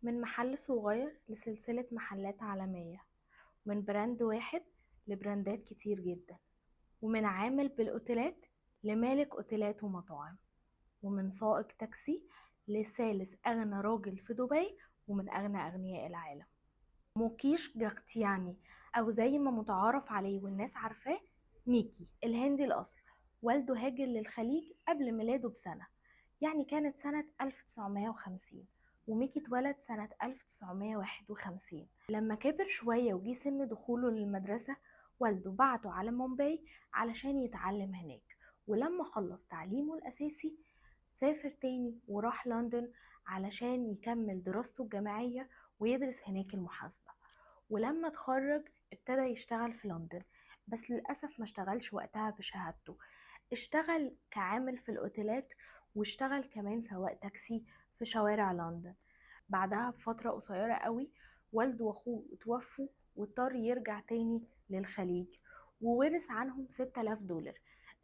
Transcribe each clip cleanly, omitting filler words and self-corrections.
من محل صغير لسلسلة محلات عالمية، من براند واحد لبراندات كتير جدا، ومن عامل بالأوتيلات لمالك أوتيلات ومطاعم، ومن سائق تاكسي لثالث أغنى راجل في دبي ومن أغنى أغنياء العالم. موكيش جاختياني، أو زي ما متعارف عليه والناس عارفاه ميكي الهندي الأصل. والده هاجر للخليج قبل ميلاده بسنة، يعني كانت سنة 1950، وميكي اتولد سنة 1951. لما كبر شوية وجي سن دخوله للمدرسة، والده بعته على مومباي علشان يتعلم هناك. ولما خلص تعليمه الأساسي سافر تاني وراح لندن علشان يكمل دراسته الجامعية ويدرس هناك المحاسبة. ولما اتخرج ابتدى يشتغل في لندن، بس للأسف ما اشتغلش وقتها بشهادته. اشتغل كعامل في الأوتيلات، واشتغل كمان سواق تاكسي في شوارع لندن. بعدها بفترة قصيرة قوي والده واخوه اتوفوا، واضطر يرجع تاني للخليج، وورث عنهم 6000 دولار.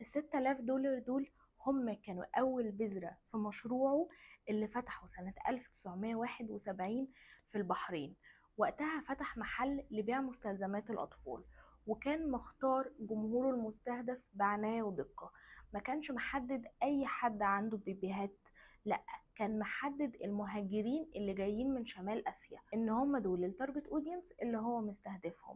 ال6000 دولار دول هم كانوا أول بذرة في مشروعه اللي فتحه سنة 1971 في البحرين. وقتها فتح محل لبيع مستلزمات الأطفال، وكان مختار جمهوره المستهدف بعناية ودقة. ما كانش محدد أي حد عنده بيبيهات، لأ، كان محدد المهاجرين اللي جايين من شمال آسيا إن هم دول التارجت أودينس اللي هو مستهدفهم.